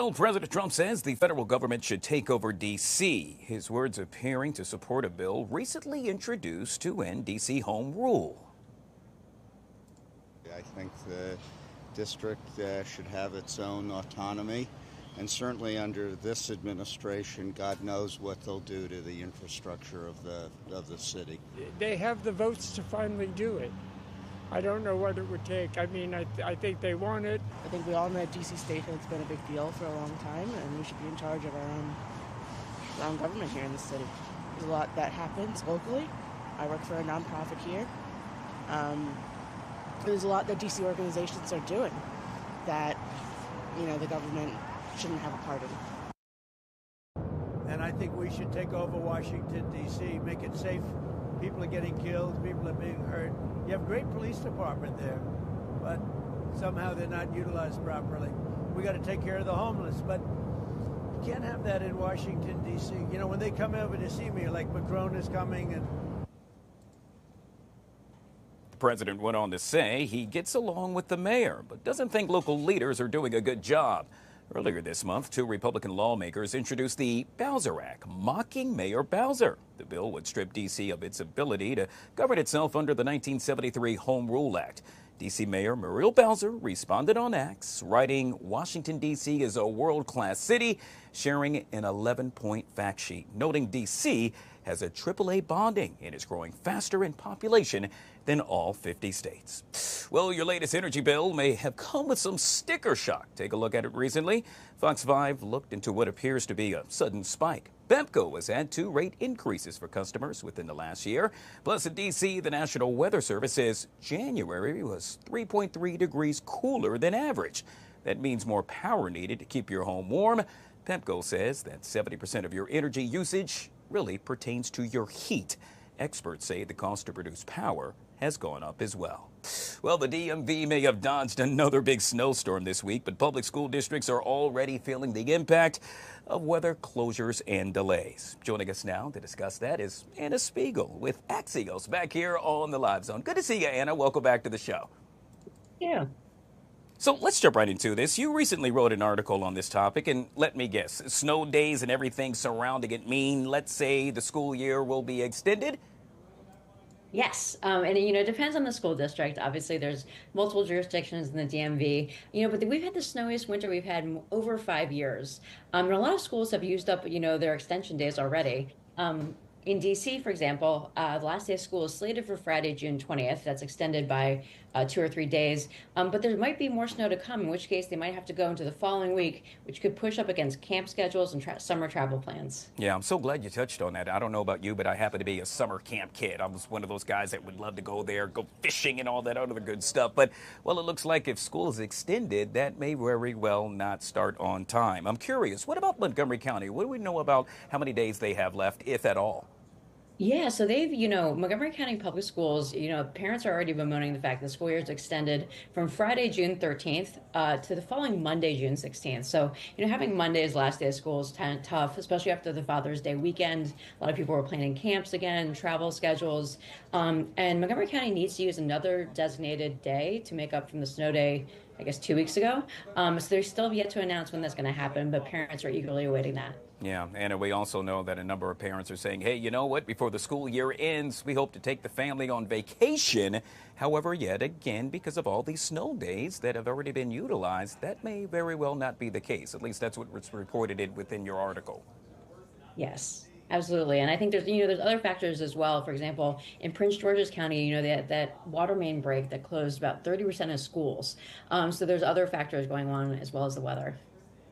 Well, President Trump says the federal government should take over D.C. His words appearing to support a bill recently introduced to end D.C. home rule. I think the district should have its own autonomy. And certainly under this administration, God knows what they'll do to the infrastructure of the city. They have the votes to finally do it. I don't know what it would take. I mean, I think they want it. I think we all know D.C. State has been a big deal for a long time, and we should be in charge of our own government here in the city. There's a lot that happens locally. I work for a nonprofit here. There's a lot that D.C. organizations are doing that, the government shouldn't have a part in. And I think we should take over Washington, D.C., make it safe. People are getting killed, people are being hurt. You have a great police department there, but somehow they're not utilized properly. We got to take care of the homeless, but you can't have that in Washington, D.C. When they come over to see me, like Macron is coming and The president went on to say he gets along with the mayor, but doesn't think local leaders are doing a good job. Earlier this month, 2 Republican lawmakers introduced the Bowser Act, mocking Mayor Bowser. The bill would strip D.C. of its ability to govern itself under the 1973 Home Rule Act. D.C. Mayor Muriel Bowser responded on X, writing, "Washington, D.C. is a world-class city," sharing an 11-point fact sheet, noting D.C. has a AAA bonding and is growing faster in population than all 50 states. Well, your latest energy bill may have come with some sticker shock. Take a look at it recently. Fox 5 looked into what appears to be a sudden spike. PEMCO has had 2 rate increases for customers within the last year. Plus, in D.C., the National Weather Service says January was 3.3 degrees cooler than average. That means more power needed to keep your home warm. PEMCO says that 70% of your energy usage really pertains to your heat. Experts say the cost to produce power has gone up as well. Well, the DMV may have dodged another big snowstorm this week, but public school districts are already feeling the impact of weather closures and delays. Joining us now to discuss that is Anna Spiegel with Axios back here on the Live Zone. Good to see you, Anna. Welcome back to the show. Yeah. So let's jump right into this. You recently wrote an article on this topic, and let me guess, snow days and everything surrounding it mean, let's say, the school year will be extended? Yes, and it depends on the school district. Obviously, there's multiple jurisdictions in the DMV. But we've had the snowiest winter we've had in over 5 years. And a lot of schools have used up, their extension days already. In D.C., for example, the last day of school is slated for Friday, June 20th. That's extended by 2 or 3 days. But there might be more snow to come, in which case they might have to go into the following week, which could push up against camp schedules and summer travel plans. Yeah, I'm so glad you touched on that. I don't know about you, but I happen to be a summer camp kid. I was one of those guys that would love to go there, go fishing and all that other good stuff. But, well, it looks like if school is extended, that may very well not start on time. I'm curious, what about Montgomery County? What do we know about how many days they have left, if at all? Yeah, so they've, Montgomery County Public Schools, parents are already bemoaning the fact that the school year is extended from Friday, June 13th to the following Monday, June 16th. So, having Monday's last day of school is tough, especially after the Father's Day weekend. A lot of people were planning camps again, travel schedules. And Montgomery County needs to use another designated day to make up from the snow day, I guess, 2 weeks ago. So they still have yet to announce when that's going to happen, but parents are eagerly awaiting that. Yeah, and we also know that a number of parents are saying, hey, you know what, before the school year ends, we hope to take the family on vacation. However, yet again, because of all these snow days that have already been utilized, that may very well not be the case. At least that's what was reported within your article. Yes. Absolutely, and I think there's other factors as well. For example, in Prince George's County, that water main break that closed about 30% of schools. So there's other factors going on as well as the weather.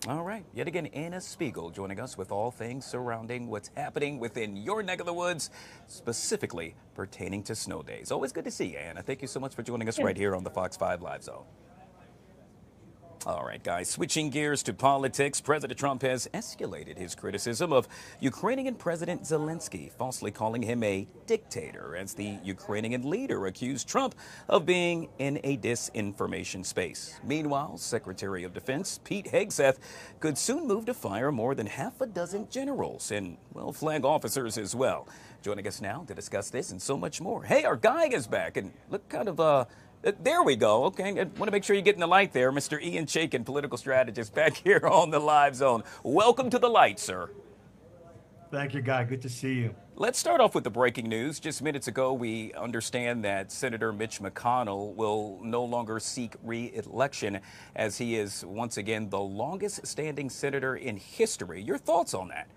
All right, yet again, Anna Spiegel joining us with all things surrounding what's happening within your neck of the woods, specifically pertaining to snow days. Always good to see you, Anna. Thank you so much for joining us right here on the Fox 5 Live Zone. All right, guys, switching gears to politics, President Trump has escalated his criticism of Ukrainian President Zelensky, falsely calling him a dictator, as the Ukrainian leader accused Trump of being in a disinformation space. Meanwhile, Secretary of Defense Pete Hegseth could soon move to fire more than half a dozen generals and, well, flag officers as well. Joining us now to discuss this and so much more. Hey, our guy is back and look kind of There we go. Okay, I want to make sure you're getting the light there. Mr. Ian Chaikin, political strategist, back here on the Live Zone. Welcome to the light, sir. Thank you, Guy. Good to see you. Let's start off with the breaking news. Just minutes ago, we understand that Senator Mitch McConnell will no longer seek re-election as he is once again the longest standing senator in history. Your thoughts on that?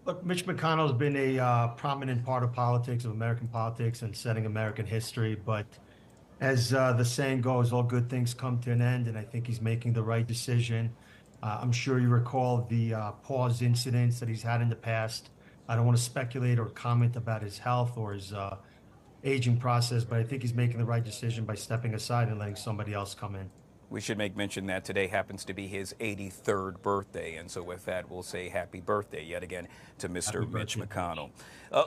Look, Mitch McConnell has been a prominent part of politics, of American politics, and setting American history. But as the saying goes, all good things come to an end, and I think he's making the right decision. I'm sure you recall the pause incidents that he's had in the past. I don't want to speculate or comment about his health or his aging process, but I think he's making the right decision by stepping aside and letting somebody else come in. We should make mention that today happens to be his 83rd birthday. And so with that, we'll say happy birthday yet again to Mr. Mitch McConnell.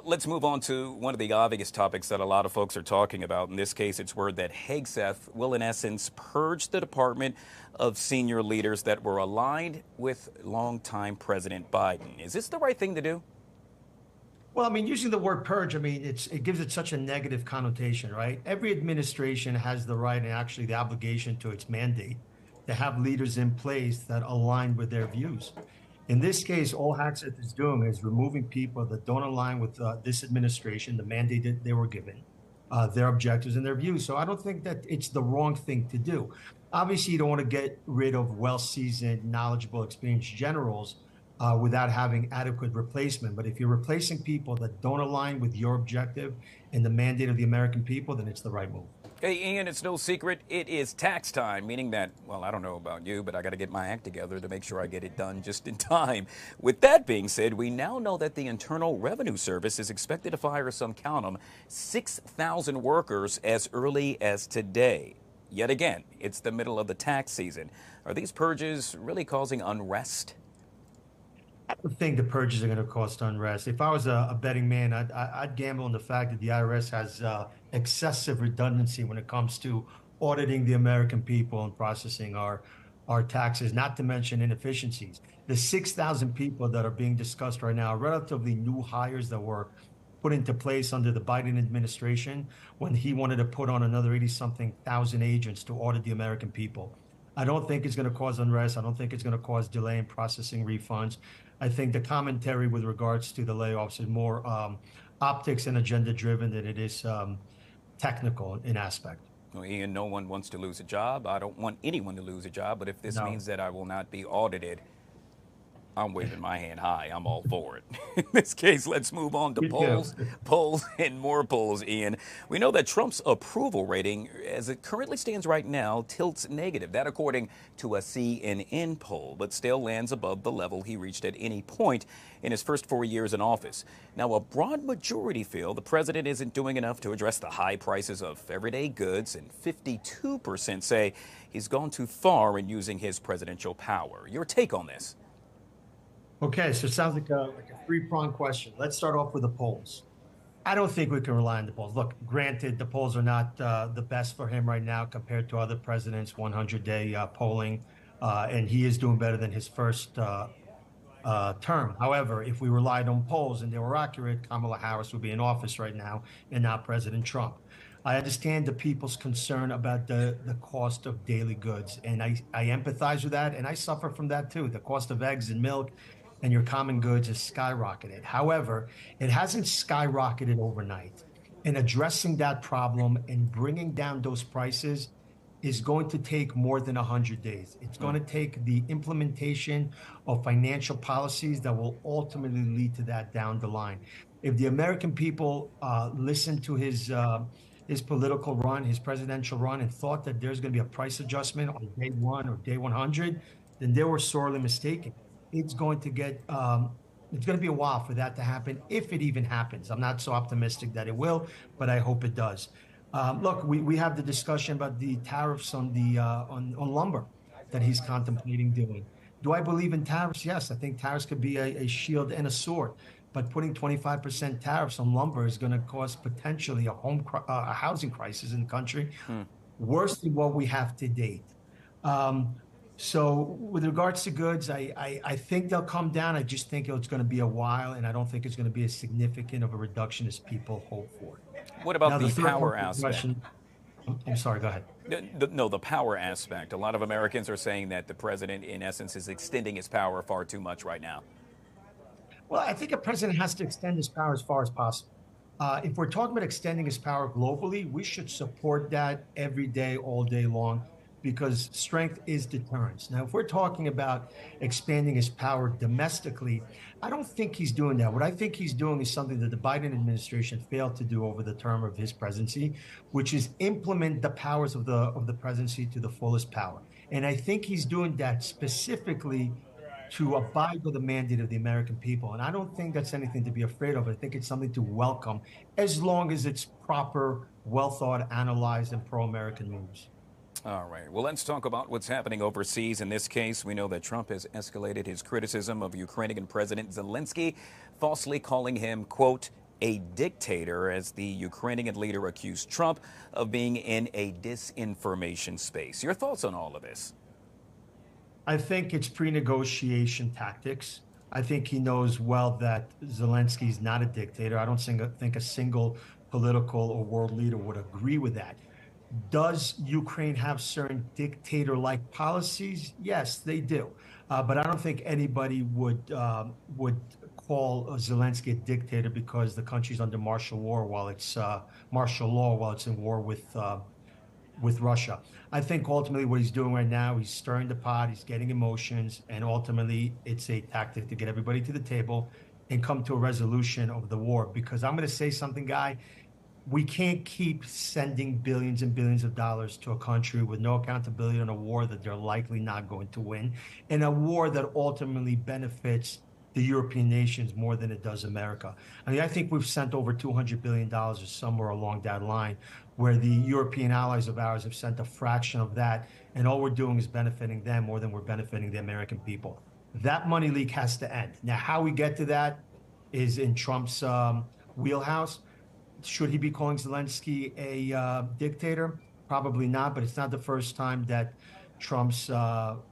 Let's move on to one of the obvious topics that a lot of folks are talking about. In this case, it's word that Hegseth will, in essence, purge the department of senior leaders that were aligned with longtime President Biden. Is this the right thing to do? Well, I mean, using the word purge, I mean, it gives it such a negative connotation, right? Every administration has the right and actually the obligation to its mandate to have leaders in place that align with their views. In this case, all Hegseth is doing is removing people that don't align with this administration, the mandate that they were given, their objectives and their views. So I don't think that it's the wrong thing to do. Obviously, you don't want to get rid of well-seasoned, knowledgeable, experienced generals without having adequate replacement. But if you're replacing people that don't align with your objective and the mandate of the American people, then it's the right move. Hey, Ian, it's no secret. It is tax time, meaning that, well, I don't know about you, but I got to get my act together to make sure I get it done just in time. With that being said, we now know that the Internal Revenue Service is expected to fire some, count them, 6,000 workers as early as today. Yet again, it's the middle of the tax season. Are these purges really causing unrest? I don't think the purges are going to cause unrest. If I was a betting man, I'd gamble on the fact that the IRS has excessive redundancy when it comes to auditing the American people and processing our taxes, not to mention inefficiencies. The 6,000 people that are being discussed right now are relatively new hires that were put into place under the Biden administration when he wanted to put on another 80-something thousand agents to audit the American people. I don't think it's going to cause unrest. I don't think it's going to cause delay in processing refunds. I think the commentary with regards to the layoffs is more optics and agenda driven than it is technical in aspect. Well, Ian, no one wants to lose a job. I don't want anyone to lose a job, but if this means that I will not be audited, I'm waving my hand high. I'm all for it. In this case, let's move on to polls, and more polls, Ian. We know that Trump's approval rating, as it currently stands right now, tilts negative. That according to a CNN poll, but still lands above the level he reached at any point in his first 4 years in office. Now, a broad majority feel the president isn't doing enough to address the high prices of everyday goods, and 52% say he's gone too far in using his presidential power. Your take on this? Okay, so it sounds like a three-pronged question. Let's start off with the polls. I don't think we can rely on the polls. Look, granted, the polls are not the best for him right now compared to other presidents' 100-day polling, and he is doing better than his first term. However, if we relied on polls and they were accurate, Kamala Harris would be in office right now and not President Trump. I understand the people's concern about the cost of daily goods, and I empathize with that, and I suffer from that too. The cost of eggs and milk and your common goods has skyrocketed. However, it hasn't skyrocketed overnight. And addressing that problem and bringing down those prices is going to take more than 100 days. It's going to take the implementation of financial policies that will ultimately lead to that down the line. If the American people listen to his political run, his presidential run, and thought that there's going to be a price adjustment on day 1 or day 100, then they were sorely mistaken. It's going to be a while for that to happen, if it even happens. I'm not so optimistic that it will, but I hope it does. Look, we have the discussion about the tariffs on lumber that he's contemplating doing. Do I believe in tariffs? Yes, I think tariffs could be a shield and a sword. But putting 25% tariffs on lumber is going to cause potentially a housing crisis in the country, worse than what we have to date. So with regards to goods, I think they'll come down. I just think it's going to be a while, and I don't think it's going to be as significant of a reduction as people hope for. What about the power aspect? I'm sorry, go ahead. No, the power aspect. A lot of Americans are saying that the president, in essence, is extending his power far too much right now. Well, I think a president has to extend his power as far as possible. If we're talking about extending his power globally, we should support that every day, all day long, because strength is deterrence. Now, if we're talking about expanding his power domestically, I don't think he's doing that. What I think he's doing is something that the Biden administration failed to do over the term of his presidency, which is implement the powers of the presidency to the fullest power. And I think he's doing that specifically to abide by the mandate of the American people. And I don't think that's anything to be afraid of. I think it's something to welcome as long as it's proper, well thought, analyzed, and pro-American moves. All right. Well, let's talk about what's happening overseas. In this case, we know that Trump has escalated his criticism of Ukrainian President Zelensky, falsely calling him, quote, a dictator, as the Ukrainian leader accused Trump of being in a disinformation space. Your thoughts on all of this? I think it's pre-negotiation tactics. I think he knows well that Zelensky is not a dictator. I don't think a single political or world leader would agree with that. Does Ukraine have certain dictator-like policies? Yes, they do. But I don't think anybody would call Zelensky a dictator because the country's under martial law while it's in war with Russia. I think ultimately what he's doing right now, he's stirring the pot, he's getting emotions, and ultimately it's a tactic to get everybody to the table and come to a resolution of the war. Because I'm going to say something, Guy, we can't keep sending billions and billions of dollars to a country with no accountability in a war that they're likely not going to win, and a war that ultimately benefits the European nations more than it does America. I mean, I think we've sent over $200 billion or somewhere along that line, where the European allies of ours have sent a fraction of that, and all we're doing is benefiting them more than we're benefiting the American people. That money leak has to end. Now, how we get to that is in Trump's wheelhouse. Should he be calling Zelensky a dictator? Probably not, but it's not the first time that Trump's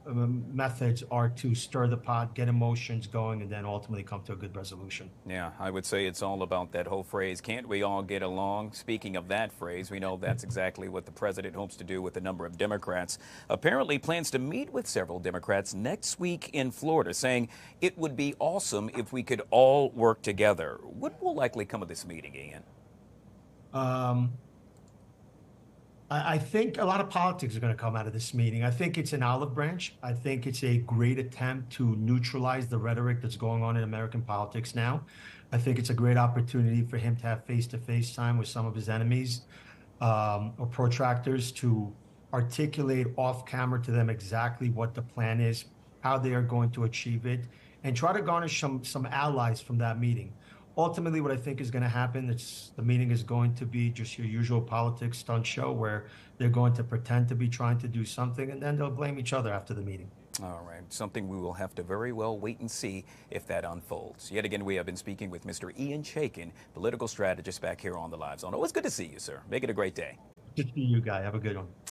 methods are to stir the pot, get emotions going, and then ultimately come to a good resolution. Yeah, I would say it's all about that whole phrase, can't we all get along? Speaking of that phrase, we know that's exactly what the president hopes to do with a number of Democrats. Apparently plans to meet with several Democrats next week in Florida, saying it would be awesome if we could all work together. What will likely come of this meeting, Ian? I think a lot of politics are going to come out of this meeting. I think it's an olive branch. I think it's a great attempt to neutralize the rhetoric that's going on in American politics now. I think it's a great opportunity for him to have face-to-face time with some of his enemies or protractors to articulate off camera to them exactly what the plan is, how they are going to achieve it, and try to garnish some allies from that meeting. Ultimately, what I think is going to happen, the meeting is going to be just your usual politics stunt show where they're going to pretend to be trying to do something, and then they'll blame each other after the meeting. All right, something we will have to very well wait and see if that unfolds. Yet again, we have been speaking with Mr. Ian Chaikin, political strategist back here on the LiveZone. Always good to see you, sir. Make it a great day. Good to see you, Guy. Have a good one.